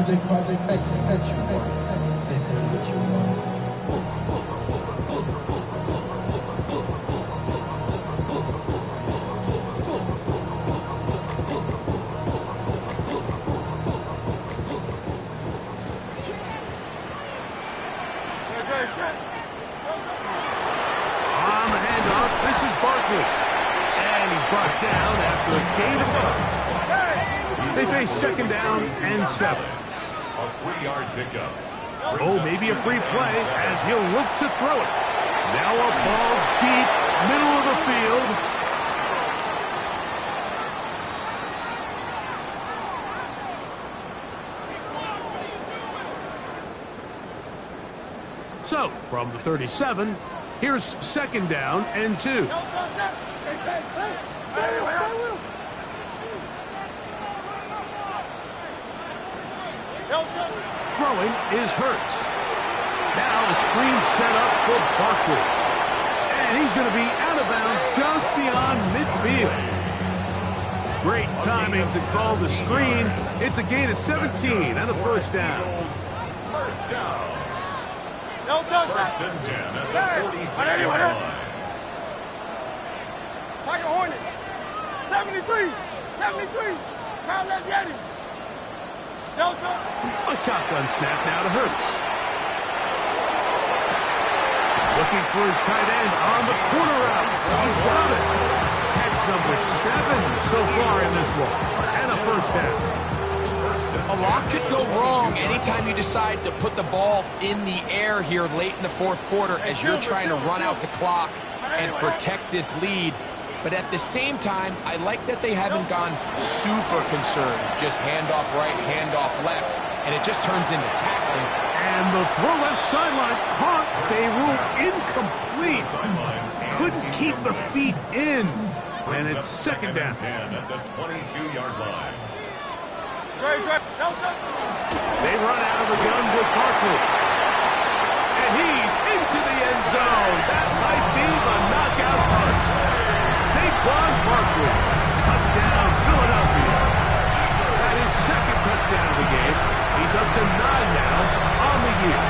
Listen what you want. On the handoff, this is Barkley. And he's brought down after a gain of 5. They face second down and 7. A 3-yard pickup. Oh, maybe a free play as he'll look to throw it. Now a ball deep, middle of the field. So, from the 37, here's second down and 2. Throwing is Hurts. Now a screen set up for Barkley. And he's going to be out of bounds just beyond midfield. Great timing to call the screen. It's a gain of 17 and a first down. First down. First and 10 at the 46-yard line. Tiger Hornet. 73. Kyle Leviati. Delta. A shotgun snap now to Hurts. Looking for his tight end on the corner route. He's got it. Catch number 7 so far in this one. And a first down. A lot could go wrong anytime you decide to put the ball in the air here late in the fourth quarter as you're trying to run out the clock and protect this lead. But at the same time, I like that they haven't gone super concerned. Just handoff right, handoff left, and it just turns into tackling. And the throw left sideline caught. They rule incomplete. Couldn't keep the feet in. And it's second down. 10 at the 22-yard line. They run out of the gun with Barkley. And he's into the end zone. That might be the knockout punch. Saquon Barkley. Touchdown, Philadelphia. That is second touchdown of the game. He's up to 9 now on the year.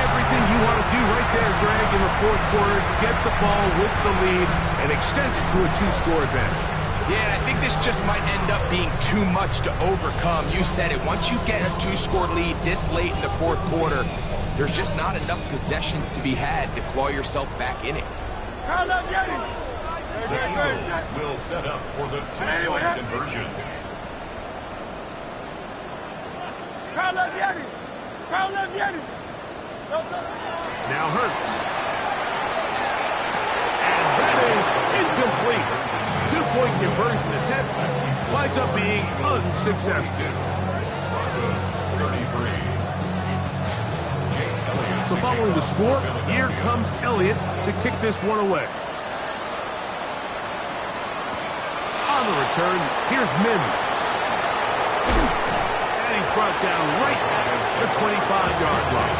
Everything you want to do right there, Greg, in the fourth quarter. Get the ball with the lead and extend it to a 2-score advantage. Yeah, I think this just might end up being too much to overcome. You said it. Once you get a 2-score lead this late in the fourth quarter, there's just not enough possessions to be had to claw yourself back in it. The Eagles will set up for the 2-point conversion. Now Hurts. And that is incomplete. 2-point conversion attempt winds up being unsuccessful. So following the score, here comes Elliott to kick this one away. On the return, here's Mims. And he's brought down right at the 25-yard line.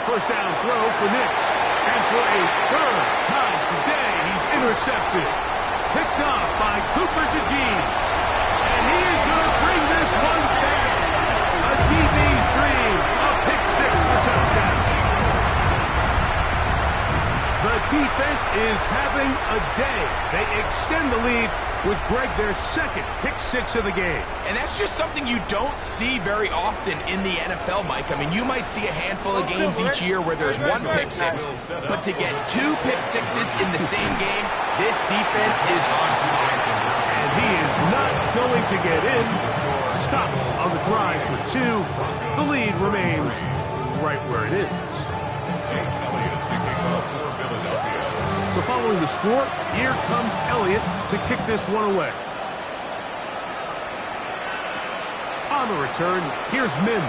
First down throw for Nix. And for a third time today, he's intercepted. Picked off by Cooper DeJean. And he is going to bring this one back. A DB's dream. A pick 6 for touchdown. The defense is having a day. They extend the lead with Greg their second pick 6 of the game. And that's just something you don't see very often in the NFL, Mike. I mean, you might see a handful of games each year where there's 1 pick 6, but to get 2 pick 6s in the same game, this defense is on fire. And he is not going to get in. Stop on the drive for 2. The lead remains right where it is. So following the score, here comes Elliott to kick this one away. On the return, here's Mims.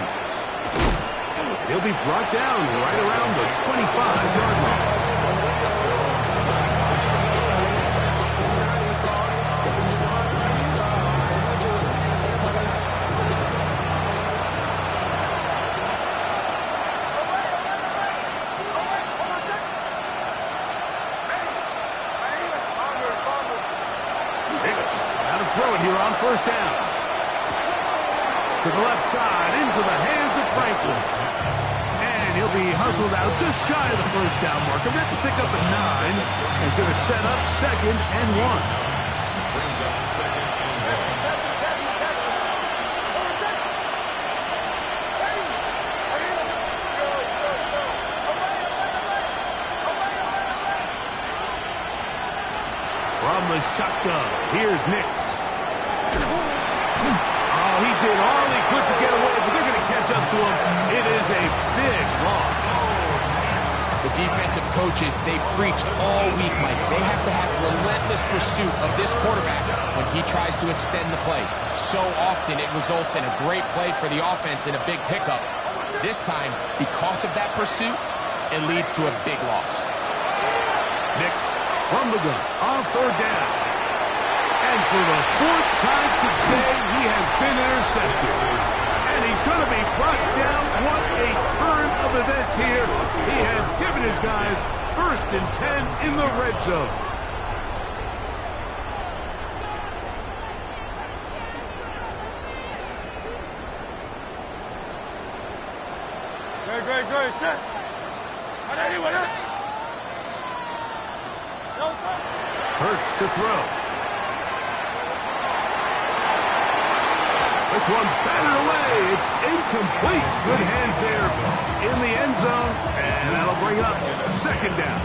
He'll be brought down right around the 25-yard line. Throw it here on first down. To the left side, into the hands of Franklin. And he'll be hustled out just shy of the first down marker. That's a pick up at 9. He's going to set up 2nd and 1. Brings up 2nd and 1. From the shotgun, here's Nix. Oh, he did all he could to get away, but they're going to catch up to him. It is a big loss. The defensive coaches, they preached all week, Mike. They have to have relentless pursuit of this quarterback when he tries to extend the play. So often it results in a great play for the offense and a big pickup. This time, because of that pursuit, it leads to a big loss. Nix from the gun on 3rd down. And for the 4th time today, he has been intercepted. And he's going to be brought down. What a turn of events here. He has given his guys 1st and 10 in the red zone. Great, set. Hurts to throw. This one batted away. It's incomplete. Good hands there in the end zone. And that'll bring up 2nd down.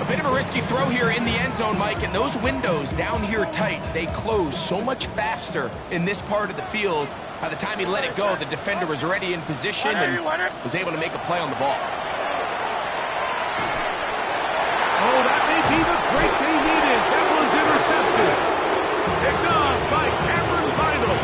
A bit of a risky throw here in the end zone, Mike, and those windows down here tight, they close so much faster in this part of the field. By the time he let it go, the defender was already in position and was able to make a play on the ball. Oh, that may be the break they needed. That one's intercepted. Picked off by Cameron Vital.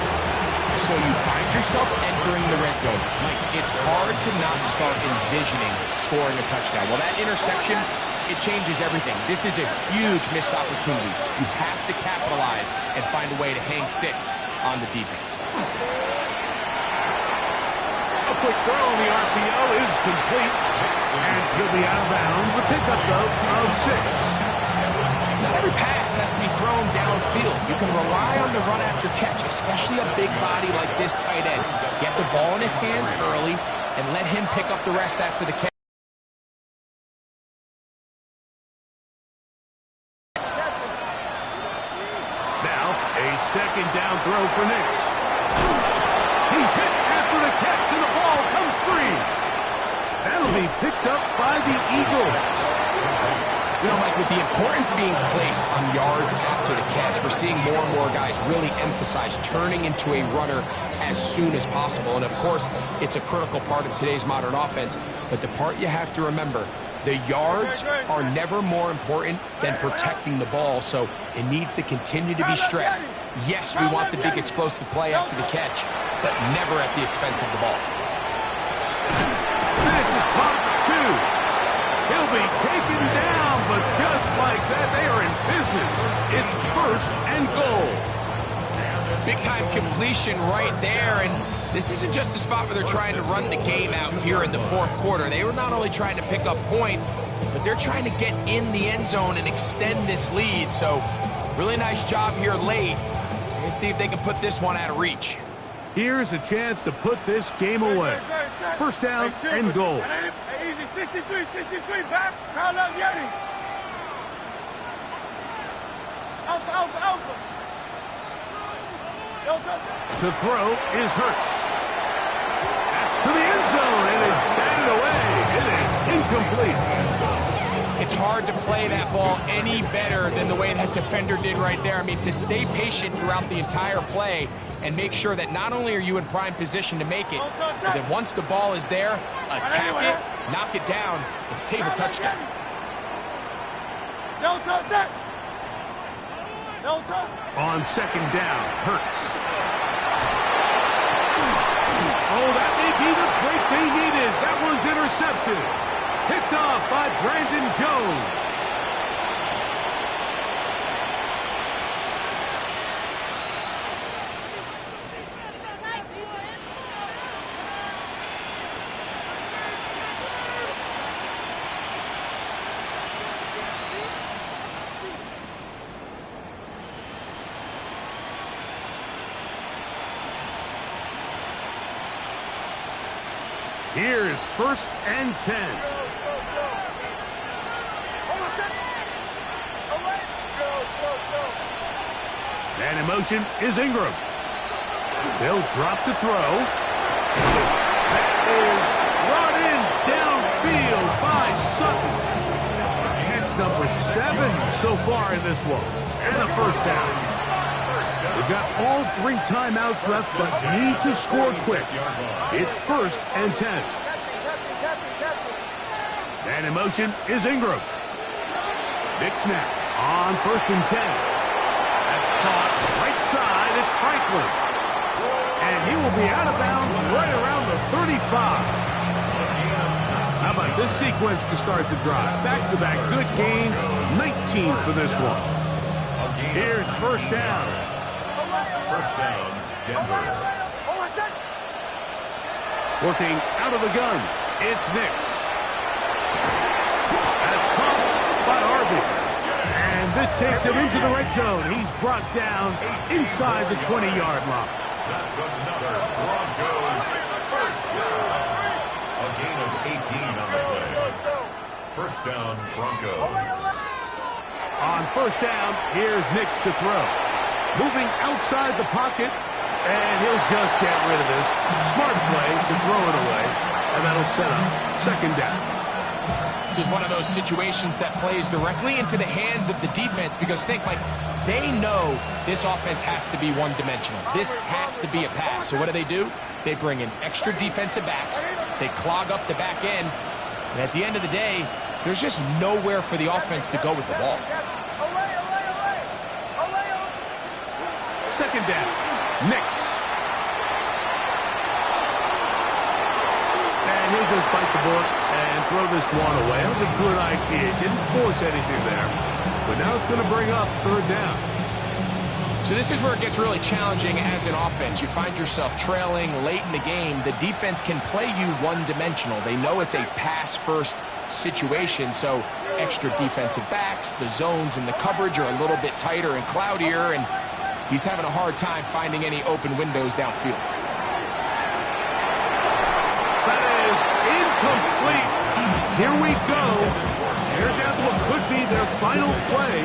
So you find yourself entering the red zone. Mike, it's hard to not start envisioning scoring a touchdown. Well, that interception, it changes everything. This is a huge missed opportunity. You have to capitalize and find a way to hang 6 on the defense. A quick throw on the RPO is complete. And he'll be out of bounds. A pickup, though, of 6. Not every pass has to be thrown downfield. You can rely on the run after catch, especially a big body like this tight end. Get the ball in his hands early and let him pick up the rest after the catch. Now, a 2nd down throw for Nix. He's hit after the catch, and the ball comes free. That'll be picked up by the Eagles. You know, Mike, with the importance being placed on yards after the catch, we're seeing more and more guys really emphasize turning into a runner as soon as possible. And, of course, it's a critical part of today's modern offense. But the part you have to remember, the yards are never more important than protecting the ball, so it needs to continue to be stressed. Yes, we want the big explosive play after the catch, but never at the expense of the ball. This is part 2. He'll be taken down, but just like that, they are in business. It's 1st and goal. Big-time completion right there, and this isn't just a spot where they're trying to run the game out here in the 4th quarter. They were not only trying to pick up points, but they're trying to get in the end zone and extend this lead. So, really nice job here late. Let's see if they can put this one out of reach. Here's a chance to put this game away. 1st down and goal. Easy, 63, back. Call up Yeti. Alpha. To throw is Hurts. That's to the end zone and is batted away. It is incomplete. It's hard to play that ball any better than the way that defender did right there. I mean, to stay patient throughout the entire play and make sure that not only are you in prime position to make it, but that once the ball is there, attack it, knock it down, and save a touchdown. No touch that. No touch. On second down, Hurts. Oh, that may be the break they needed. That one's intercepted. Picked off by Brandon Jones. Here's 1st and 10. And in motion is Ingram. They'll drop to throw. That is brought in downfield by Sutton. Catch number 7 so far in this one. And a first down. They've got all 3 timeouts left, but need to score quick. It's 1st and 10. And in motion is Ingram. Big snap on 1st and 10. That's caught right side. It's Franklin. And he will be out of bounds right around the 35. How about this sequence to start the drive? Back-to-back good gains, 19 for this one. Here's 1st down. 1st down, Denver. Working out of the gun, it's Nix. That's caught by Harvey. And this takes him into the red zone. He's brought down inside the 20-yard line. That's another Broncos 1st down. A gain of 18 on the play. 1st down, Broncos. On 1st down, here's Nix to throw. Moving outside the pocket, and he'll just get rid of this. Smart play to throw it away, and that'll set up 2nd down. This is one of those situations that plays directly into the hands of the defense because think, Mike, they know this offense has to be one-dimensional. This has to be a pass. So what do? They bring in extra defensive backs. They clog up the back end. And at the end of the day, there's just nowhere for the offense to go with the ball. 2nd down, Nix. And he'll just bite the bullet and throw this one away. That was a good idea. Didn't force anything there. But now it's going to bring up 3rd down. So this is where it gets really challenging as an offense. You find yourself trailing late in the game. The defense can play you one-dimensional. They know it's a pass-first situation, so extra defensive backs, the zones and the coverage are a little bit tighter and cloudier, and he's having a hard time finding any open windows downfield. That is incomplete. Here we go. They're down to what could be their final play.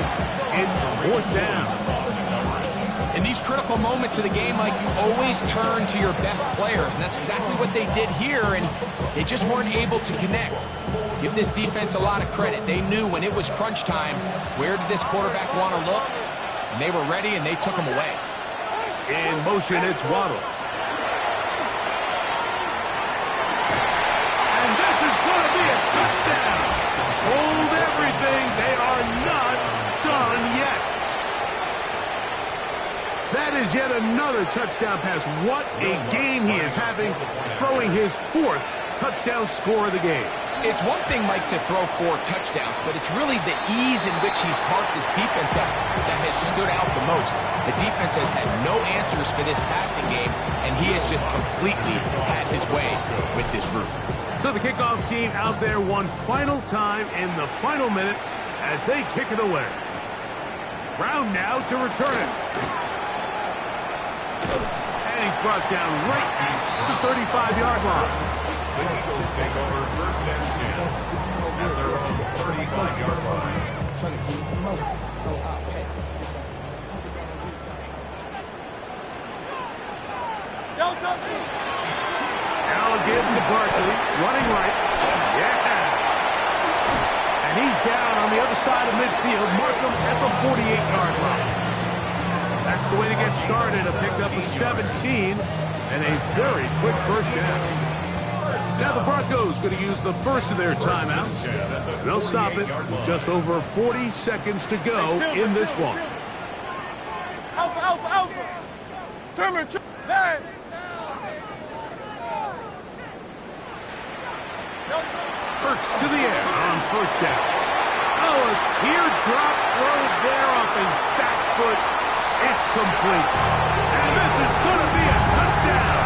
It's 4th down. In these critical moments of the game, Mike, you always turn to your best players, and that's exactly what they did here, and they just weren't able to connect. Give this defense a lot of credit. They knew when it was crunch time, where did this quarterback want to look? And they were ready, and they took him away. In motion, it's Waddle. And this is going to be a touchdown. Hold everything. They are not done yet. That is yet another touchdown pass. What a game he is having, throwing his 4th touchdown score of the game. It's one thing, Mike, to throw 4 touchdowns, but it's really the ease in which he's carved this defense up that has stood out the most. The defense has had no answers for this passing game, and he has just completely had his way with this group. So the kickoff team out there one final time in the final minute as they kick it away. Brown now to return it. And he's brought down right at the 35-yard line. The Eagles take over 1st and 10 at their own 35-yard line. Now a give to Barkley, running right. Yeah. And he's down on the other side of midfield. Markham at the 48-yard line. That's the way to get started. A pickup of 17 and a very quick 1st down. Now the Broncos going to use the first of their timeouts. They'll stop it with just over 40 seconds to go in this one. Alpha, alpha, alpha. Turner, man. Hurts to the air on first down. Oh, a teardrop throw there off his back foot. It's complete. And this is going to be a touchdown.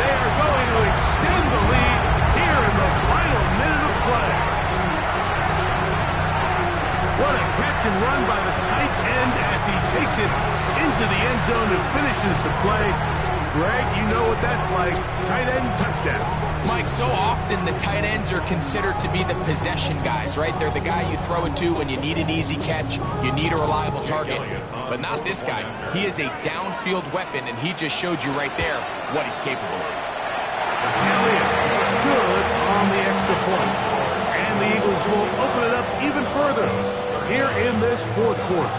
They are going to extend the lead here in the final minute of play. What a catch and run by the tight end as he takes it into the end zone and finishes the play. Greg, you know what that's like. Tight end touchdown. Mike, so often the tight ends are considered to be the possession guys, right? They're the guy you throw it to when you need an easy catch, you need a reliable target. But not this guy. He is a downfield weapon, and he just showed you right there what he's capable of. Elliott, good on the extra point. And the Eagles will open it up even further here in this fourth quarter.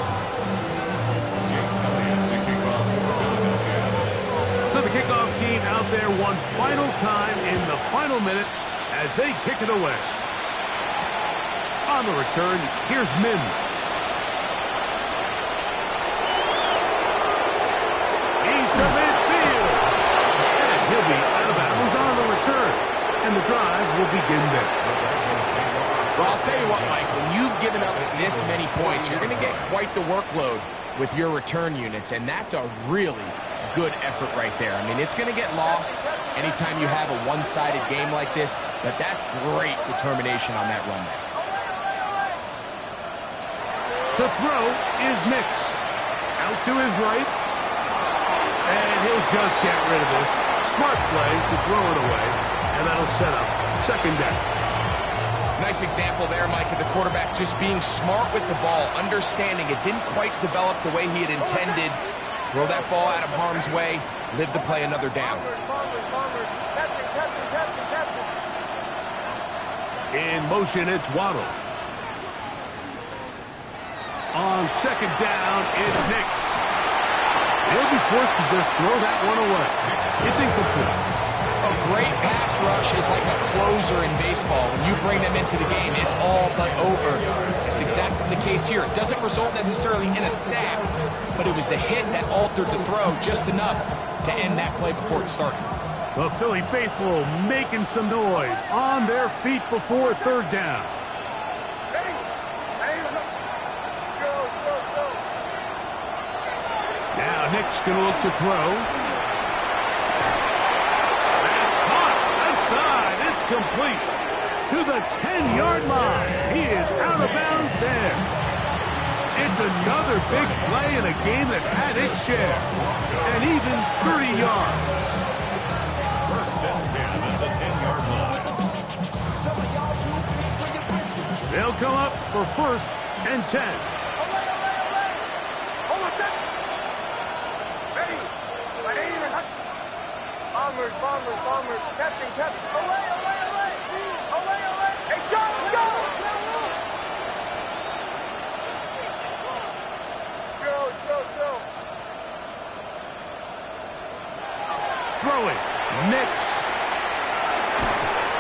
So the kickoff team out there one final time in the final minute as they kick it away. On the return, here's Mims. He's to midfield. And he'll be out of bounds on the return. And the drive will begin there. Well, I'll tell you what, Mike, when you've given up this many points, you're going to get quite the workload with your return units, and that's a really good effort right there. I mean, it's going to get lost anytime you have a one-sided game like this, but that's great determination on that run there. To throw is Nix. Out to his right. And he'll just get rid of this. Smart play to throw it away, and that'll set up second down. Nice example there, Mike, of the quarterback just being smart with the ball, understanding it didn't quite develop the way he had intended. Throw that ball out of harm's way, live to play another down. In motion, it's Waddle. On second down, it's Nix. He'll be forced to just throw that one away. It's incomplete. A great pass rush is like a closer in baseball. When you bring them into the game, it's all but over. It's exactly the case here. It doesn't result necessarily in a sack, but it was the hit that altered the throw just enough to end that play before it started. The Philly faithful making some noise on their feet before third down. Now Nick's going to look to throw. It's complete to the 10-yard line. He is out of bounds there. It's another big play in a game that's had its share. And even 30 yards. First and 10 at the 10-yard line. They'll come up for first and 10. Hold on a second. Ready. Bombers. Captain. Away. Hey, Sean, let's go. Chill. Throwing. Nix.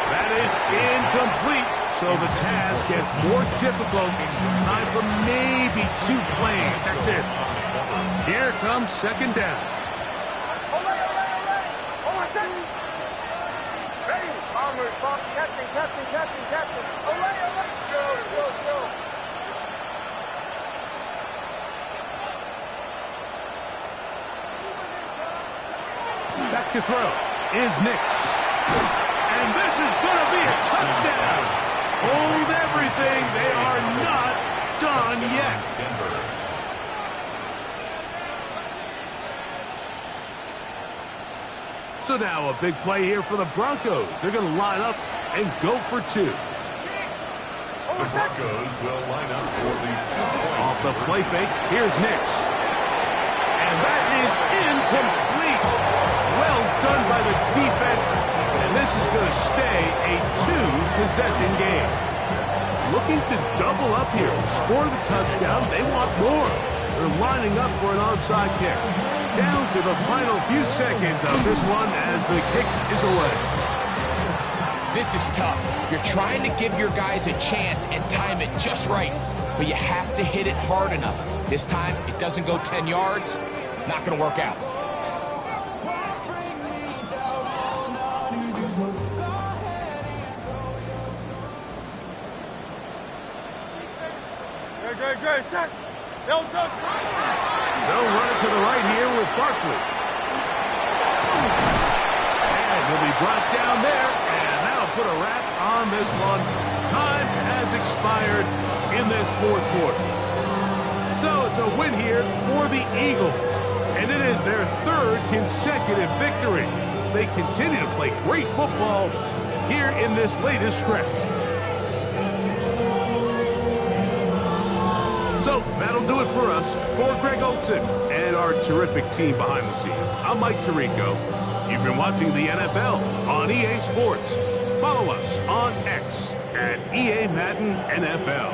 That is incomplete. So the task gets more difficult. Time for maybe 2 plays. That's it. Here comes second down. Captain. Away. Chill. Back to throw is Nix. And this is going to be a touchdown. Hold everything. They are not done yet. So now a big play here for the Broncos. They're going to line up and go for 2. The Broncos will line up for the 2-point. Off the play fake, here's Nix. And that is incomplete. Well done by the defense. And this is going to stay a 2-possession game. Looking to double up here. Score the touchdown. They want more. They're lining up for an onside kick. Down to the final few seconds of this one as the kick is away. This is tough. You're trying to give your guys a chance and time it just right, but you have to hit it hard enough. This time, it doesn't go 10 yards. Not going to work out. Good, set. They'll run it to the right here with Barkley. And he'll be brought down there, and that'll put a wrap on this one. Time has expired in this fourth quarter. So it's a win here for the Eagles, and it is their third consecutive victory. They continue to play great football here in this latest stretch. So that'll do it for us. For Greg Olsen and our terrific team behind the scenes, I'm Mike Tirico. You've been watching the NFL on EA Sports. Follow us on X at EA Madden NFL.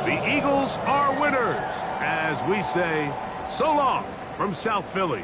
The Eagles are winners, as we say, so long from South Philly.